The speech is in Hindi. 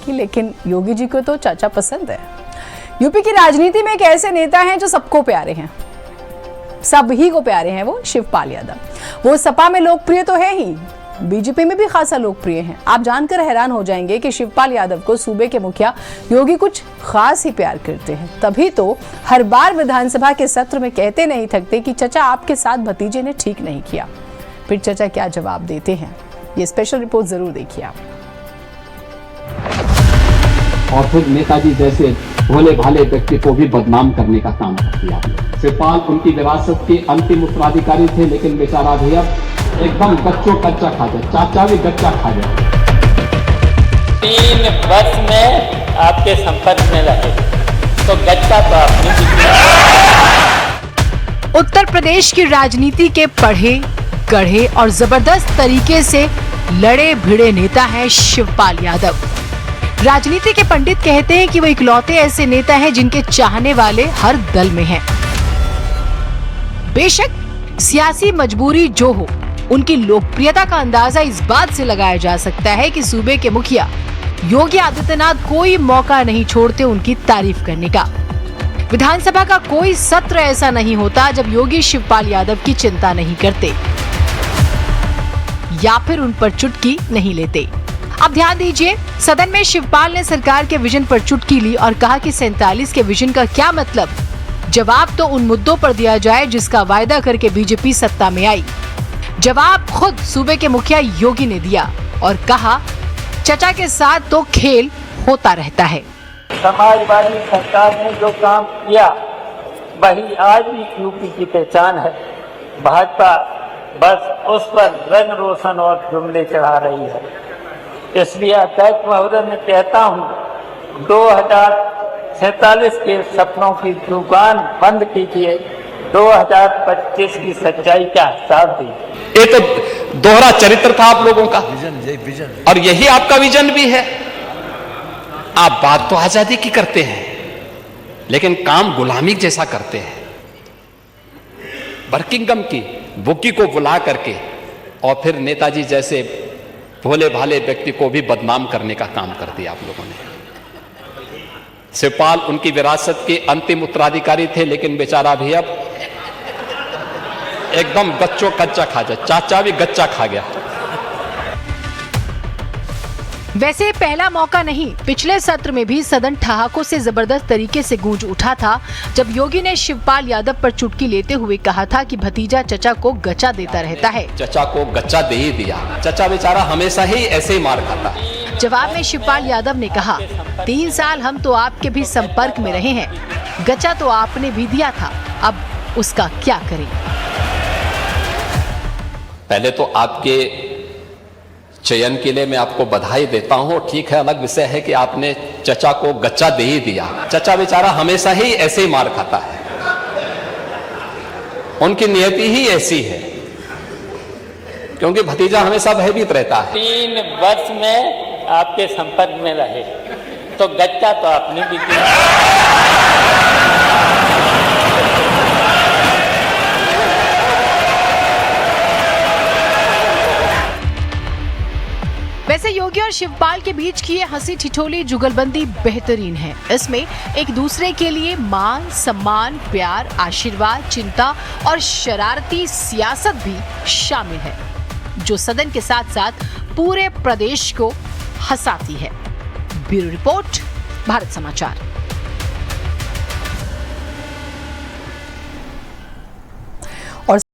लेकिन योगी जी को तो चाचा पसंद है। यूपी की राजनीति में एक ऐसे नेता हैं जो सबको प्यारे हैं, सभी को प्यारे हैं। वो शिवपाल यादव। वो सपा में लोकप्रिय तो है ही, बीजेपी में भी खासा लोकप्रिय हैं। आप जानकर हैरान हो जाएंगे कि शिवपाल यादव को सूबे के मुखिया योगी कुछ खास ही प्यार करते हैं। तभी तो हर बार विधानसभा के सत्र में कहते नहीं थकते कि चचा आपके साथ भतीजे ने ठीक नहीं किया। फिर चचा क्या जवाब देते हैं, ये स्पेशल रिपोर्ट जरूर देखिए आप। और फिर नेताजी जैसे भोले भाले व्यक्ति को भी बदनाम करने का काम किया। शिवपाल उनकी विरासत के अंतिम उत्तराधिकारी थे, लेकिन बेचारा भी अब एकदम गच्चों कच्चा खा जाए, चाचा भी गच्चा खा जाए। 3 वर्ष में आपके संपर्क में रहे तो गच्चा तो आपने। उत्तर प्रदेश की राजनीति के पढ़े गढ़े और जबरदस्त तरीके से लड़े भिड़े नेता है शिवपाल यादव। राजनीति के पंडित कहते हैं कि वो इकलौते ऐसे नेता हैं जिनके चाहने वाले हर दल में हैं। बेशक सियासी मजबूरी जो हो, उनकी लोकप्रियता का अंदाजा इस बात से लगाया जा सकता है कि सूबे के मुखिया योगी आदित्यनाथ कोई मौका नहीं छोड़ते उनकी तारीफ करने का। विधानसभा का कोई सत्र ऐसा नहीं होता जब योगी शिवपाल यादव की चिंता नहीं करते या फिर उन पर चुटकी नहीं लेते। अब ध्यान दीजिए, सदन में शिवपाल ने सरकार के विजन पर चुटकी ली और कहा कि 47 के विजन का क्या मतलब। जवाब तो उन मुद्दों पर दिया जाए जिसका वायदा करके बीजेपी सत्ता में आई। जवाब खुद सूबे के मुखिया योगी ने दिया और कहा, चचा के साथ तो खेल होता रहता है। समाजवादी सरकार ने जो काम किया वही आज भी यूपी की पहचान है। भाजपा बस उस पर रंग रोशन और जुमले चढ़ा रही है। इसलिए अध्यक्ष महोदय मैं कहता हूँ 2047 के सपनों की दुकान बंद कीजिए, 2025 की सच्चाई का हिसाब दीजिए। ये तो दोहरा चरित्र था आप लोगों का, विजन और यही आपका विजन भी है। आप बात तो आजादी की करते हैं, लेकिन काम गुलामी जैसा करते हैं। बर्किंघम की बुकी को बुला करके और फिर नेताजी जैसे भोले भाले व्यक्ति को भी बदनाम करने का काम कर दिया आप लोगों ने। शिवपाल उनकी विरासत के अंतिम उत्तराधिकारी थे, लेकिन बेचारा भी अब एकदम गच्चों कच्चा खा जाए, चाचा भी गच्चा खा गया। वैसे पहला मौका नहीं, पिछले सत्र में भी सदन ठहाकों से जबरदस्त तरीके से गूंज उठा था जब योगी ने शिवपाल यादव पर चुटकी लेते हुए कहा था कि भतीजा चचा को गच्चा देता रहता है। चचा को गच्चा दे ही दिया, चचा बेचारा हमेशा ही ऐसे ही मार खाता। जवाब में शिवपाल यादव ने कहा, 3 साल हम तो आपके भी संपर्क में रहे हैं, गच्चा तो आपने भी दिया था, अब उसका क्या करें। पहले तो आपके चयन के लिए मैं आपको बधाई देता हूं। ठीक है, अलग विषय है कि आपने चचा को गच्चा दे ही दिया। चचा बेचारा हमेशा ही ऐसे ही मार खाता है, उनकी नियति ही ऐसी है, क्योंकि भतीजा हमेशा भयभीत रहता है। 3 वर्ष में आपके संपर्क में रहे तो गच्चा तो आपने भी दिया। वैसे योगी और शिवपाल के बीच की ये हंसी ठिठोली जुगलबंदी बेहतरीन है। इसमें एक दूसरे के लिए मान सम्मान, प्यार, आशीर्वाद, चिंता और शरारती सियासत भी शामिल है, जो सदन के साथ साथ पूरे प्रदेश को हंसाती है। ब्यूरो रिपोर्ट, भारत समाचार।